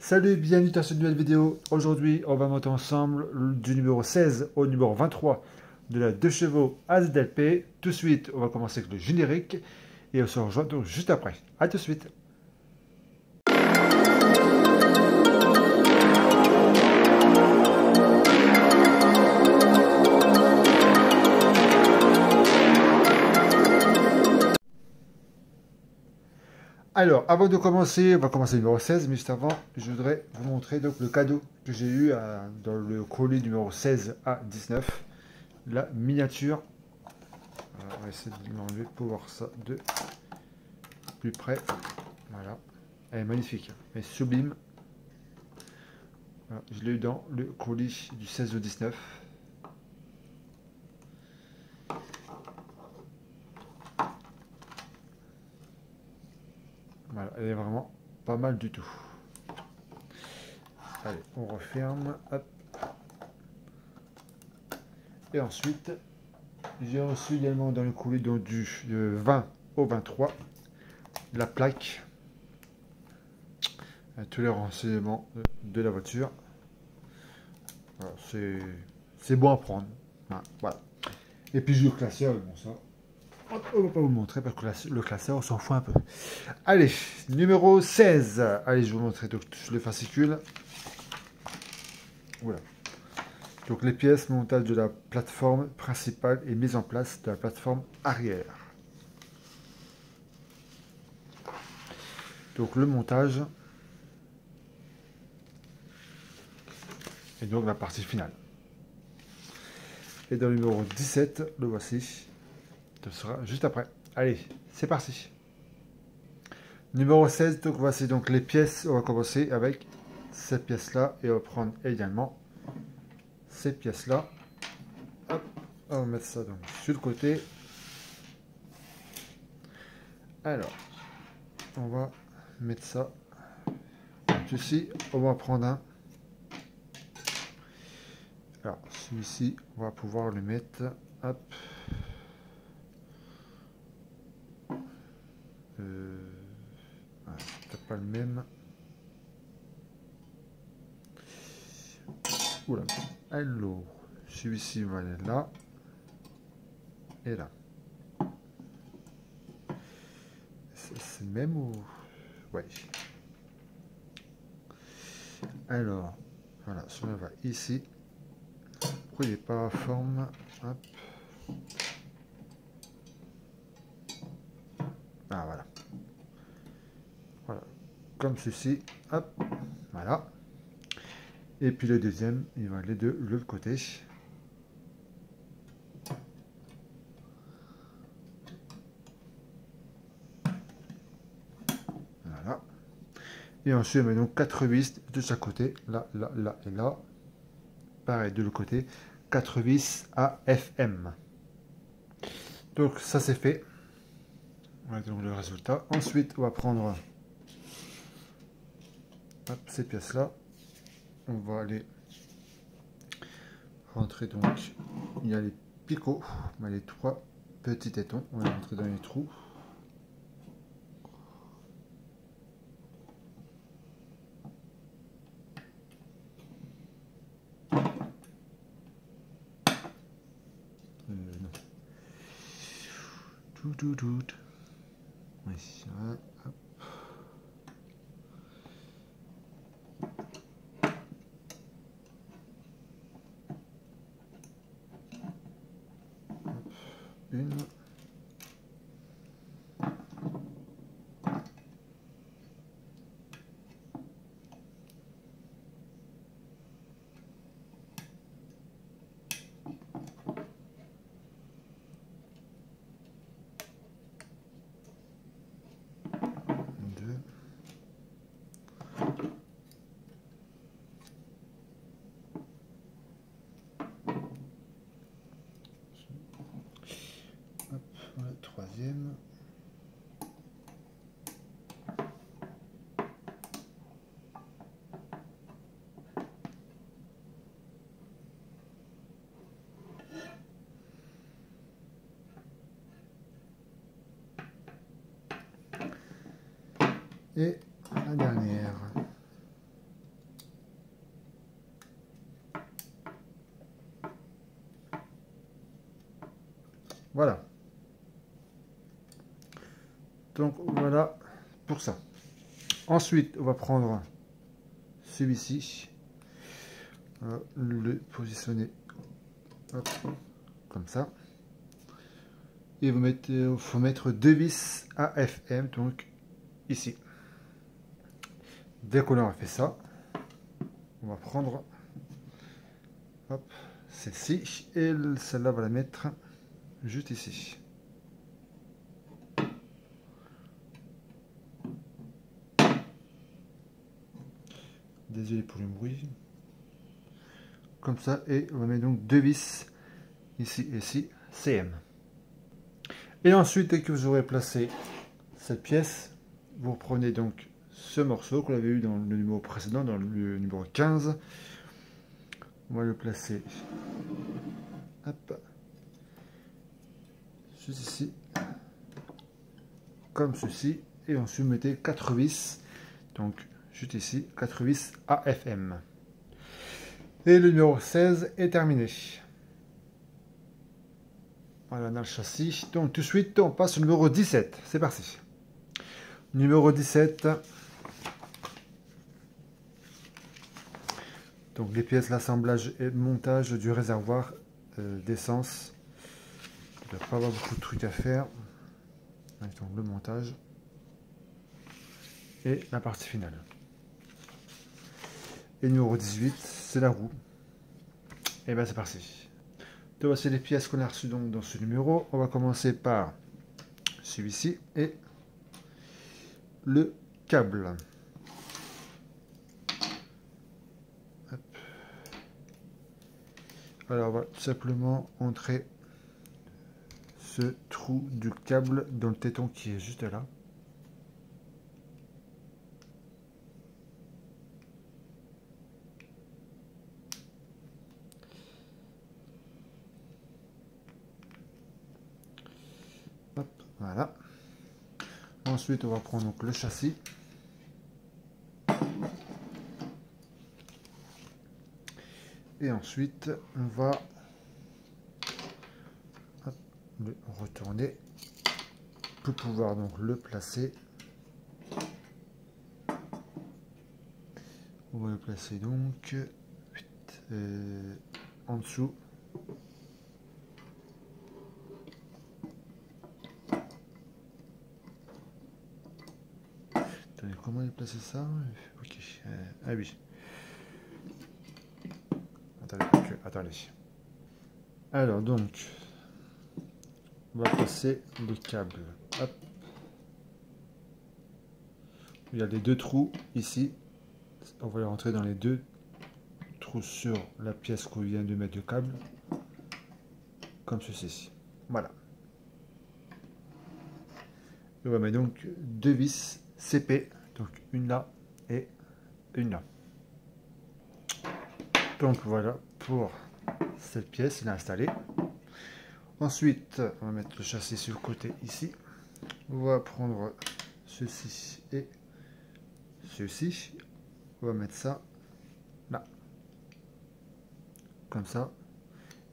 Salut, bienvenue dans cette nouvelle vidéo. Aujourd'hui, on va monter ensemble du numéro 16 au numéro 23 de la 2 chevaux AZLP. Tout de suite, on va commencer avec le générique et on se rejoint donc juste après. A tout de suite. Alors, avant de commencer, on va commencer le numéro 16, mais juste avant, je voudrais vous montrer donc le cadeau que j'ai eu dans le colis numéro 16 à 19, la miniature. Alors, on va essayer de l'enlever pour voir ça de plus près. Voilà, elle est magnifique, elle est sublime. Voilà, je l'ai eu dans le colis du 16 au 19. Voilà, elle est vraiment pas mal du tout. Allez, on referme. Hop. Et ensuite, j'ai reçu également dans le colis donc, du 20 au 23 la plaque. Tous les renseignements de la voiture. Voilà, c'est bon à prendre. Voilà. Et puis j'ai le classeur, bon ça. Hop, on va pas vous le montrer parce que le classeur on s'en fout un peu. Allez, numéro 16. Allez, je vais vous montrer donc le fascicule. Voilà. Donc les pièces, montage de la plateforme principale et mise en place de la plateforme arrière. Donc le montage et donc la partie finale. Et dans le numéro 17, le voici. Ce sera juste après. Allez, c'est parti. Numéro 16, donc voici donc les pièces. On va commencer avec cette pièce-là et on va prendre également ces pièces-là. Hop, on va mettre ça donc sur le côté. Alors, on va mettre ça ici. On va prendre un. Alors, celui-ci, on va pouvoir le mettre. Hop. Peut-être pas le même. Oula. Alors, celui-ci va aller là. Et là. C'est le même ou... Ouais. Alors, voilà, celui-là va ici. Pourquoi il n'est pas en forme? Hop. Ah, voilà. Voilà. Comme ceci. Hop. Voilà. Et puis le deuxième, il va aller de l'autre côté. Voilà. Et ensuite, on met donc 4 vis de chaque côté. Là, là, là et là. Pareil, de l'autre côté. 4 vis à FM. Donc, ça c'est fait. Voilà donc le résultat. Ensuite, on va prendre hop, ces pièces-là. On va aller rentrer donc. Il y a les picots. On a les 3 petits tétons. On va les rentrer dans les trous. Non. Tout. Oui, hop. Une. Deux. Hop, le troisième. Et la dernière. Voilà. Donc voilà pour ça. Ensuite, on va prendre celui-ci, le positionner hop, comme ça. Et il faut mettre deux vis AFM, donc ici. Dès qu'on aura fait ça, on va prendre celle-ci et celle-là, on va la mettre juste ici. Désolé pour le bruit. Comme ça, et on va mettre donc deux vis ici et ici, CM. Et ensuite, dès que vous aurez placé cette pièce, vous reprenez donc ce morceau qu'on avait eu dans le numéro précédent, dans le numéro 15. On va le placer hop, juste ici, comme ceci, et ensuite vous mettez 4 vis, donc juste ici, 4 vis AFM. Et le numéro 16 est terminé. Voilà, on a le châssis. Donc tout de suite, on passe au numéro 17. C'est parti. Numéro 17. Donc les pièces, l'assemblage et le montage du réservoir d'essence. Il ne doit pas avoir beaucoup de trucs à faire. Donc le montage. Et la partie finale. Et numéro 18, c'est la roue. Et bien c'est parti. Donc voici les pièces qu'on a reçues donc dans ce numéro. On va commencer par celui-ci et le câble. Hop. Alors on va tout simplement entrer ce trou du câble dans le téton qui est juste là. Hop, voilà. Ensuite, on va prendre donc le châssis. Et ensuite, on va le retourner pour pouvoir donc le placer. On va le placer donc en dessous. Attendez, comment il placer ça? Ok. Ah oui. Attendez. Alors donc, on va passer le câble. Hop. Il y a les deux trous ici. On va les rentrer dans les deux trous sur la pièce qu'on vient de mettre de câble. Comme ceci. Voilà. On va mettre donc deux vis CP. Donc une là et une là. Donc voilà pour cette pièce, il est installé. Ensuite, on va mettre le châssis sur le côté ici. On va prendre ceci et ceci. On va mettre ça là. Comme ça.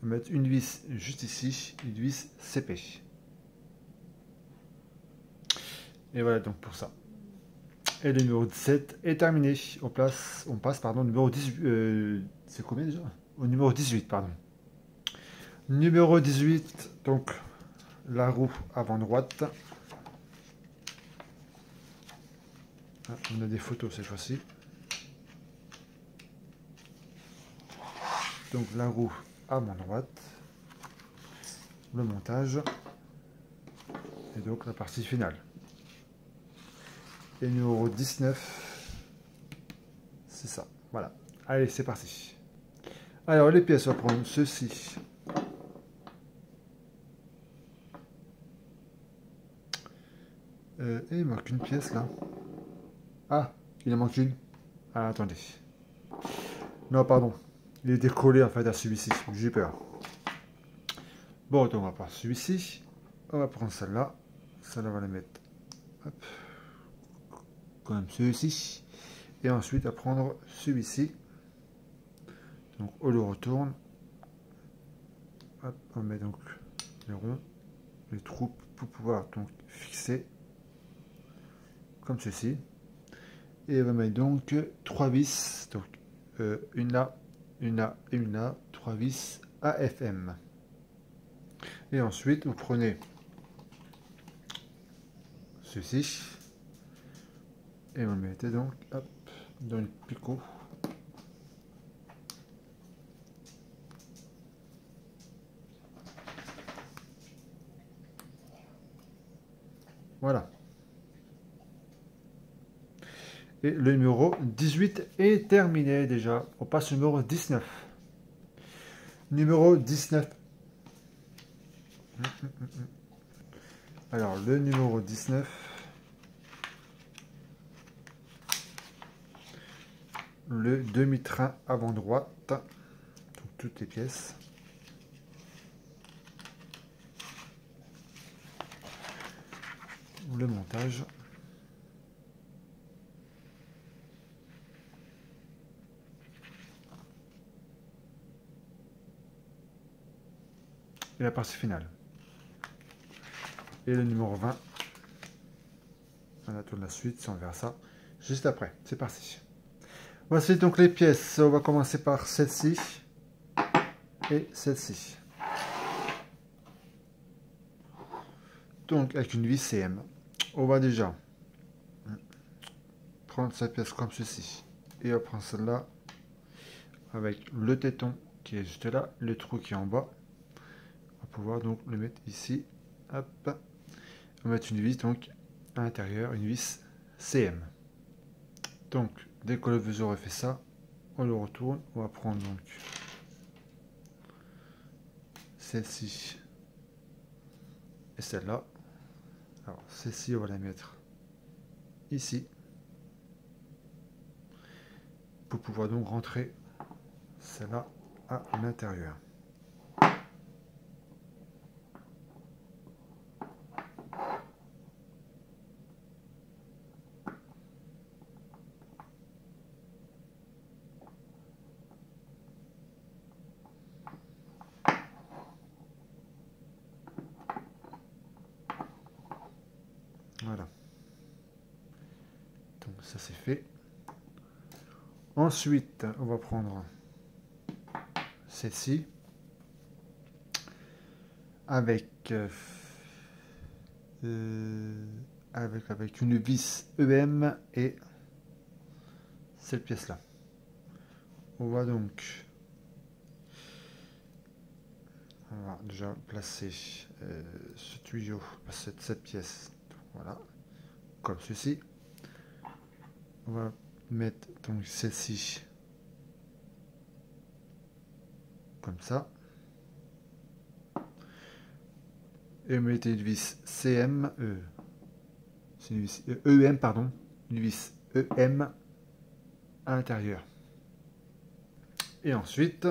On va mettre une vis juste ici, une vis CP. Et voilà donc pour ça. Et le numéro 17 est terminé. On passe au numéro 18. C'est combien déjà? Au numéro 18, pardon. Numéro 18, donc la roue avant droite. Ah, on a des photos cette fois-ci. Donc la roue avant droite. Le montage. Et donc la partie finale. Et numéro 19, c'est ça. Voilà. Allez, c'est parti. Alors, les pièces, on va prendre ceci. Et il manque une pièce, là. Ah, il en manque une. Ah, attendez. Non, pardon. Il est décollé, en fait, à celui-ci. J'ai peur. Bon, donc, on va prendre celui-ci. On va prendre celle-là. Celle-là, on va la mettre. Hop. Comme celui-ci. Et ensuite, à prendre celui-ci. Donc, on le retourne. Hop, on met donc le rond. les trous pour pouvoir donc fixer comme ceci. Et on va mettre donc 3 vis, donc une là, une là et une là, 3 vis AFM. Et ensuite, vous prenez ceci et vous le mettez donc hop, dans le picot. Voilà. Et le numéro 18 est terminé déjà. On passe au numéro 19. Numéro 19. Alors, le numéro 19. Le demi-train avant droite. Donc, toutes les pièces. Le montage. Et la partie finale. Et le numéro 20. On attend la suite, si on verra ça juste après. C'est parti. Voici donc les pièces. On va commencer par celle-ci et celle-ci. Donc avec une vis CM. On va déjà prendre cette pièce comme ceci. Et on prend celle-là avec le téton qui est juste là, le trou qui est en bas. On va pouvoir donc le mettre ici. Hop. On va mettre une vis donc à l'intérieur, une vis CM. Donc dès que vous aurez fait ça, on le retourne. On va prendre donc celle-ci et celle-là. Alors celle-ci, on va la mettre ici pour pouvoir donc rentrer celle-là à l'intérieur. Voilà. Donc ça c'est fait. Ensuite, on va prendre celle-ci avec, avec une vis EM et cette pièce-là. On va donc déjà placer ce tuyau, cette pièce, voilà, comme ceci. On va mettre donc celle-ci comme ça. Et mettez une vis CM, c'est une vis EM, pardon, une vis EM à l'intérieur. Et ensuite,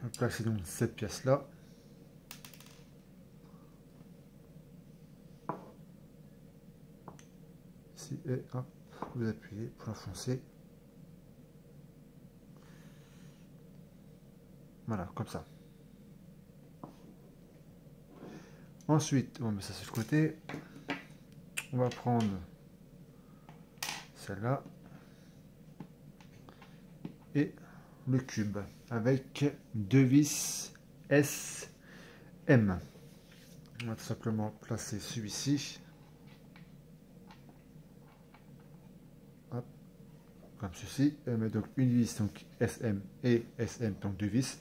on place donc cette pièce-là. Ici, et hop, vous appuyez pour enfoncer. Voilà, comme ça. Ensuite, on met ça sur le côté. On va prendre celle-là et le cube avec deux vis SM. On va tout simplement placer celui-ci. Comme ceci. On met donc une vis donc SM et SM, donc deux vis.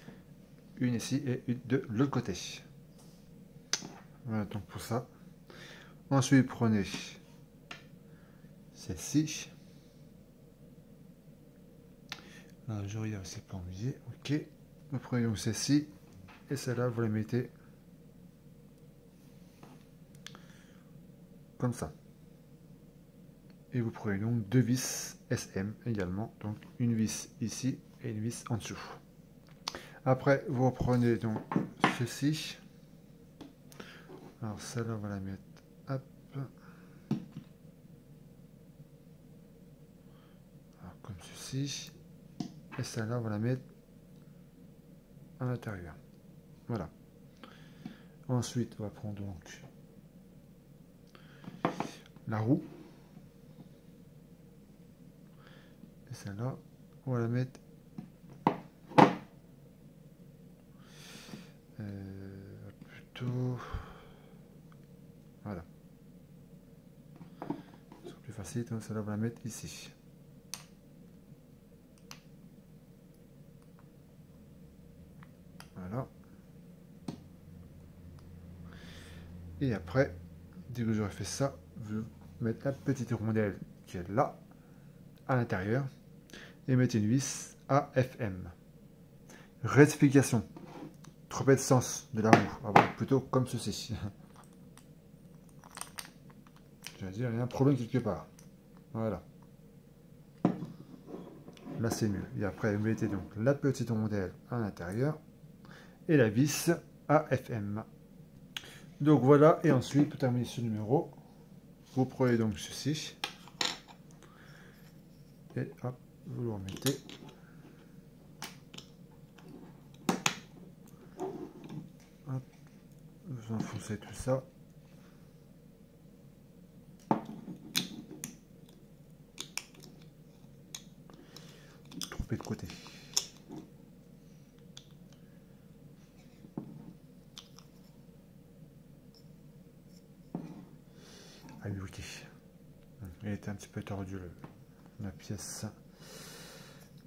Une ici et une de l'autre côté. Voilà donc pour ça. Ensuite, prenez celle-ci. Là, je regarde, c'est pas ennuyé. Ok. Vous prenez donc celle-ci et celle-là, vous la mettez comme ça. Et vous prenez donc deux vis SM également. Donc une vis ici et une vis en dessous. Après, vous reprenez donc ceci. Alors celle-là, on va la mettre. Hop. Alors, comme ceci. Et celle-là, on va la mettre à l'intérieur. Voilà. Ensuite, on va prendre donc la roue. Et celle-là, on va la mettre plutôt... Voilà. C'est plus facile, donc celle-là, on va la mettre ici. Voilà. Et après, dès que j'aurai fait ça, je vais mettre la petite rondelle qui est là, à l'intérieur, et mettre une vis AFM. Rectification. Trompé de sens de la roue. Ah bon, plutôt comme ceci. Je veux dire, il y a un problème quelque part. Voilà. Là, c'est mieux. Et après, vous mettez donc la petite rondelle à l'intérieur et la vis AFM. Donc voilà, et ensuite, pour terminer ce numéro, vous prenez donc ceci et hop, vous le remettez. Hop, vous enfoncez tout ça. Trompé de côté. Ah oui, ok. Il était un petit peu tordu la pièce.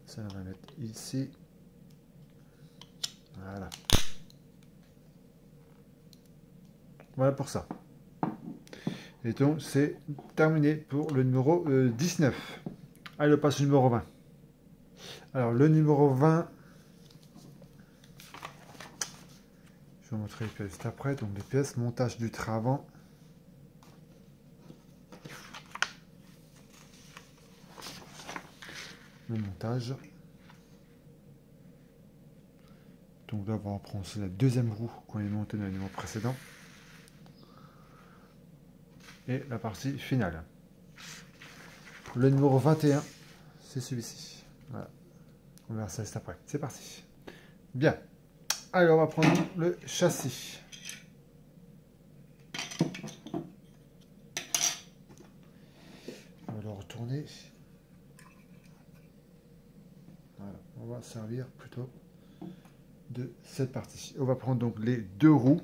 Ça, on va mettre ici. Voilà. Voilà pour ça. Et donc, c'est terminé pour le numéro 19. Allez, on passe au numéro 20. Alors, le numéro 20, je vais vous montrer les pièces juste après. Donc, les pièces, montage du train avant. Le montage. Donc là, on va reprendre la deuxième roue qu'on est montée dans le numéro précédent. Et la partie finale. Le numéro 21, c'est celui-ci. Voilà. On verra ça juste après. C'est parti. Bien. Alors, on va prendre le châssis. On va le retourner. Voilà. On va servir plutôt de cette partie. On va prendre donc les deux roues.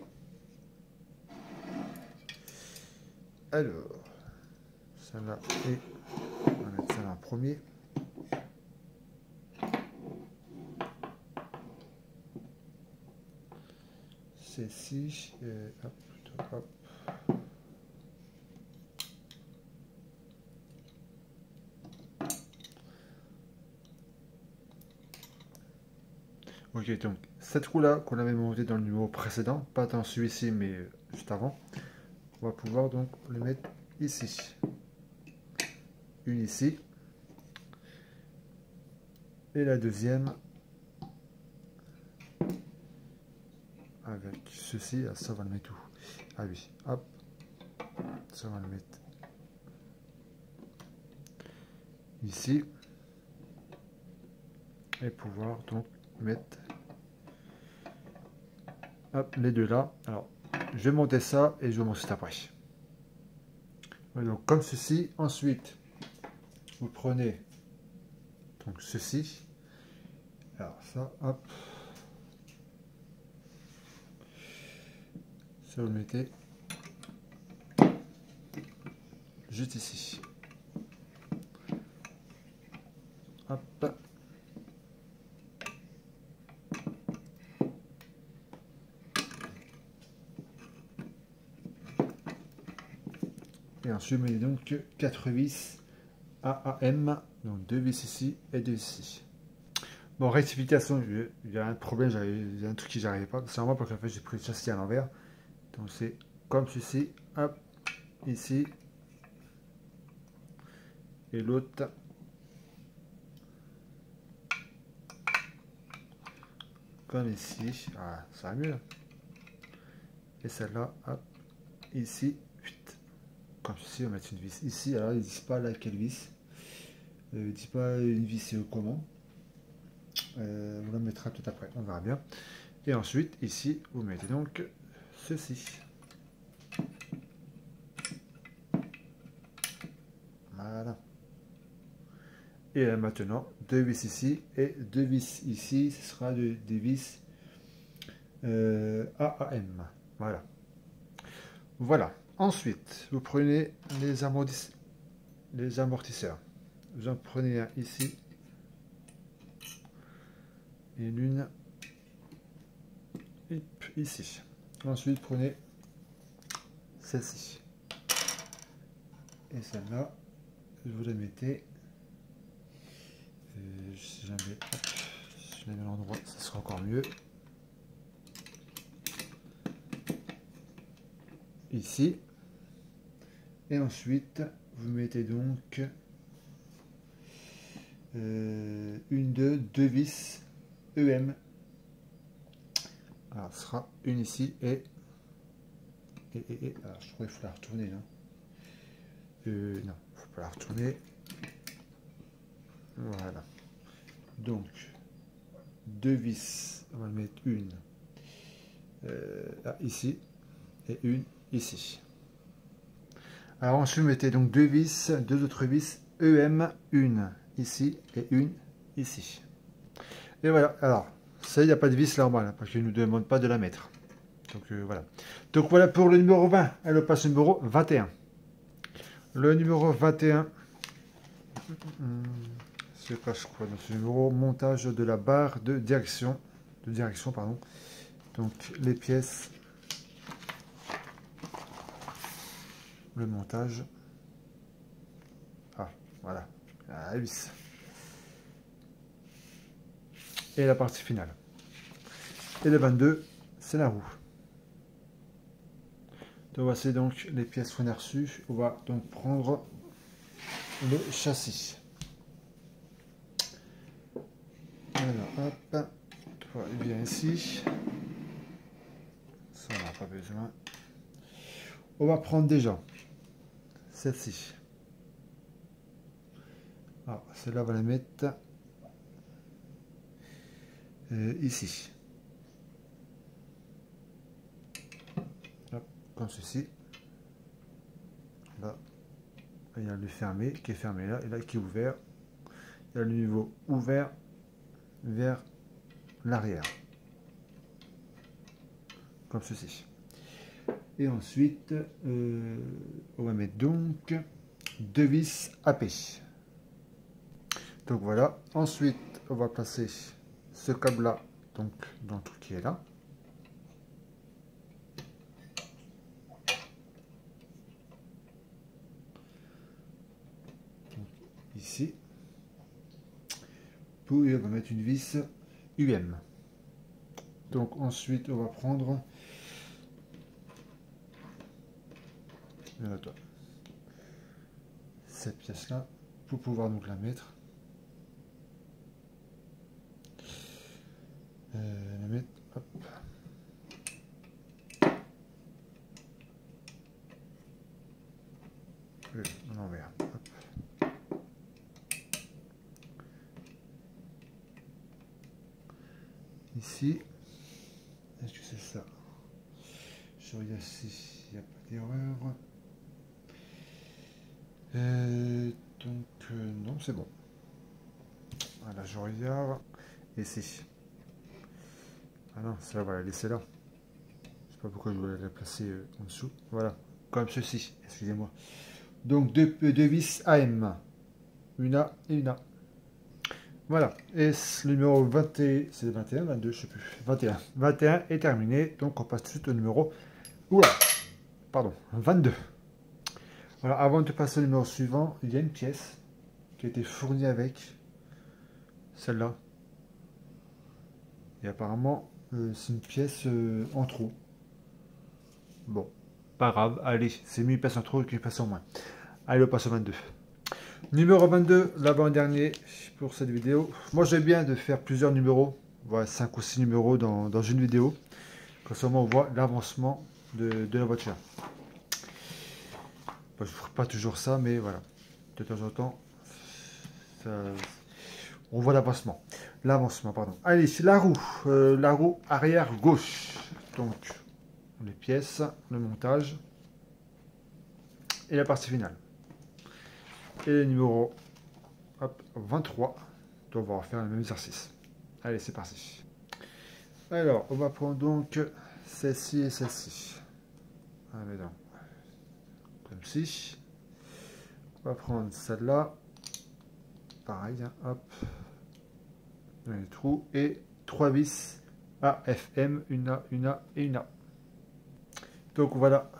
Alors, celle-là et on va mettre celle-là en premier. Celle-ci et hop, plutôt hop. Ok, donc cette roue-là qu'on avait montée dans le numéro précédent, pas dans celui-ci mais juste avant, on va pouvoir donc le mettre ici. Une ici. Et la deuxième avec ceci. Ah, ça va le mettre où? Ah oui, hop. Ça va le mettre ici. Et pouvoir donc mettre hop, les deux là. Alors, je vais monter ça et je vous montre après. Donc comme ceci. Ensuite, vous prenez donc ceci. Alors ça, hop. Ça vous le mettez juste ici. Hop. Et ensuite, vous mettez donc 4 vis AAM, donc 2 vis ici et 2 ici. Bon, rectification, il y a un problème, il y a un truc qui j'arrivais pas. C'est vraiment parce qu'en fait j'ai pris le châssis à l'envers. Donc c'est comme ceci, hop, ici. Et l'autre comme ici. Ah, ça va mieux là. Et celle-là, hop, ici. Comme ceci, on va mettre une vis ici. Alors ils disent pas laquelle vis. Ils ne disent pas une vis comment. On la mettra tout après, on verra bien. Et ensuite, ici, vous mettez donc ceci. Voilà. Et là, maintenant, 2 vis ici et 2 vis ici. Ce sera des vis AAM. Voilà. Voilà. Ensuite, vous prenez les amortisseurs. Vous en prenez un ici et l'une ici. Ensuite, prenez celle-ci. Et celle-là, vous la mettez. Si je la mets à l'endroit, ça sera encore mieux. Ici. Et ensuite, vous mettez donc deux vis EM. Alors, ce sera une ici et alors, je crois qu'il faut la retourner là. Non, il ne faut pas la retourner. Voilà. Donc, deux vis, on va mettre une ici et une ici. Alors ensuite, vous mettez donc deux vis, deux autres vis EM, une ici et une ici. Et voilà. Alors, ça, il n'y a pas de vis normale, parce qu'il ne nous demande pas de la mettre. Donc voilà. Donc voilà pour le numéro 20. Elle passe au numéro 21. Le numéro 21. C'est quoi, je crois, dans ce numéro, montage de la barre de direction. Pardon. Donc les pièces. Le montage. Ah, voilà. La vis. Et la partie finale. Et le 22, c'est la roue. Donc voici donc les pièces qu'on a reçues. On va donc prendre le châssis. Alors hop, toi il vient ici. Ça on n'a pas besoin. On va prendre déjà celle-ci. Alors celle-là on va la mettre ici. Hop, comme ceci. Là, il y a le fermé qui est fermé là et là qui est ouvert. Il y a le niveau ouvert vers l'arrière. Comme ceci. Et ensuite, on va mettre donc deux vis AP. Donc voilà. Ensuite, on va placer ce câble là donc dans le truc qui est là. Donc, ici. Puis on va mettre une vis UM. Donc ensuite, on va prendre cette pièce là pour pouvoir donc la mettre. Hop. L'envers. Ici, est-ce que c'est ça? Je regarde si il n'y a pas d'erreur. Donc non, c'est bon. Voilà, je regarde. Ici. Ah non, ça va la laisser là. Je sais pas pourquoi je voulais la placer en dessous. Voilà, comme ceci, excusez-moi. Donc deux vis AM. Une A et une A. Voilà, et le numéro 21, c'est 21, 22, je sais plus, 21. 21 est terminé, donc on passe tout de suite au numéro, oula, pardon, 22. Voilà, avant de passer au numéro suivant, il y a une pièce qui a été fournie avec celle-là. Et apparemment, c'est une pièce en trop. Bon, pas grave, allez, c'est mieux une pièce en trop qu'une pièce en moins. Allez, on passe au 22. Numéro 22, l'avant-dernier pour cette vidéo. Moi, j'aime bien de faire plusieurs numéros, voilà, 5 ou 6 numéros dans une vidéo. Comme ça, on voit l'avancement de la voiture. Bon, je ne ferai pas toujours ça, mais voilà. De temps en temps, on voit l'avancement. L'avancement, pardon. Allez, c'est la roue arrière gauche. Donc, les pièces, le montage et la partie finale. Et le numéro 23, on va refaire le même exercice. Allez, c'est parti. Alors, on va prendre donc celle-ci et celle-ci. Allez, donc, comme ci. On va prendre celle-là. Pareil, hein, hop. Dans les trous. Et 3 vis AFM, une A, une A et une A. Donc voilà,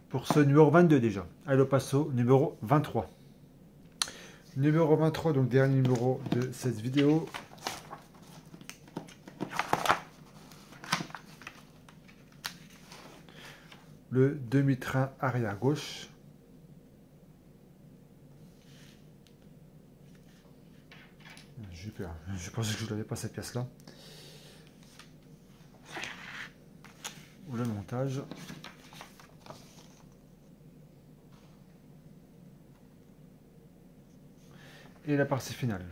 pour ce numéro 22 déjà. Allez, on passe au numéro 23. Numéro 23, donc dernier numéro de cette vidéo. Le demi-train arrière gauche. J'ai peur. Je pensais que je n'avais pas cette pièce-là. Le montage. Et la partie finale.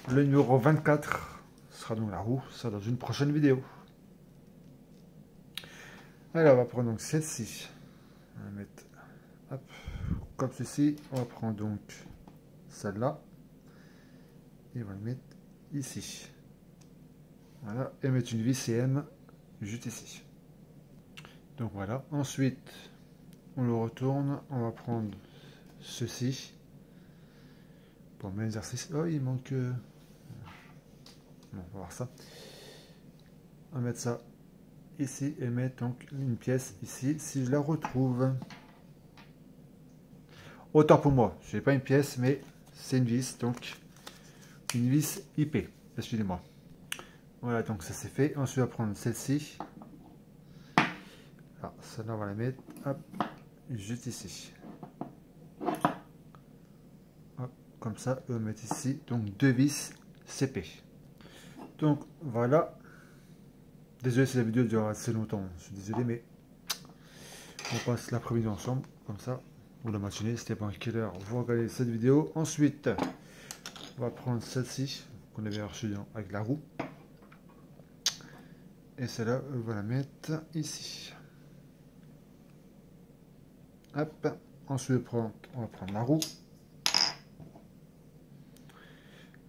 Le numéro 24 sera donc la roue. Ça sera dans une prochaine vidéo. Alors, on va prendre donc celle-ci. On va mettre hop, comme ceci. On va prendre donc celle-là. Et on va le mettre ici. Voilà. Et mettre une vis CM juste ici. Donc voilà. Ensuite, on le retourne. On va prendre ceci. Pour le même exercice. Oh, il manque... Non, on va voir ça. On va mettre ça ici et mettre donc une pièce ici si je la retrouve. Autant pour moi, je n'ai pas une pièce mais c'est une vis, donc une vis IP, excusez-moi. Voilà, donc ça c'est fait. Ensuite on va prendre celle-ci. Alors celle-là on va la mettre hop, juste ici. Hop, comme ça, on va mettre ici donc 2 vis CP. Donc voilà. Désolé si la vidéo dure assez longtemps, je suis désolé, mais on passe l'après-midi ensemble, comme ça, ou la matinée, c'était pas à quelle heure vous regardez cette vidéo. Ensuite, on va prendre celle-ci, qu'on avait reçue avec la roue, et celle-là, on va la mettre ici. Hop, ensuite on va prendre la roue.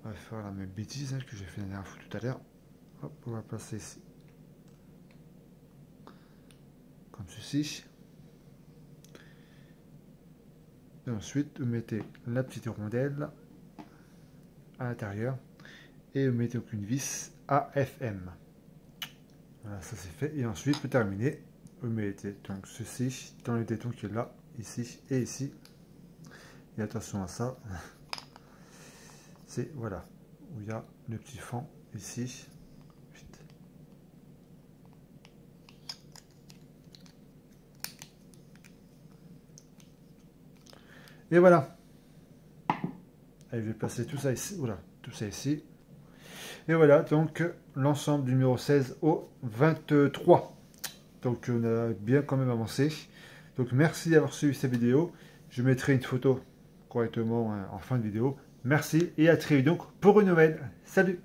On va faire la même bêtise hein, que j'ai fait la dernière fois tout à l'heure. Hop, on va passer ici. Comme ceci. Et ensuite, vous mettez la petite rondelle à l'intérieur et vous mettez donc une vis AFM. Voilà, ça c'est fait. Et ensuite, pour terminer, vous mettez donc ceci dans le téton qui est là, ici et ici. Et attention à ça. C'est voilà où il y a le petit fond ici. Et voilà. Allez, je vais placer tout ça ici. Voilà, tout ça ici. Et voilà, donc l'ensemble du numéro 16 au 23. Donc on a bien quand même avancé. Donc merci d'avoir suivi cette vidéo. Je mettrai une photo correctement en fin de vidéo. Merci et à très vite donc pour une nouvelle. Salut!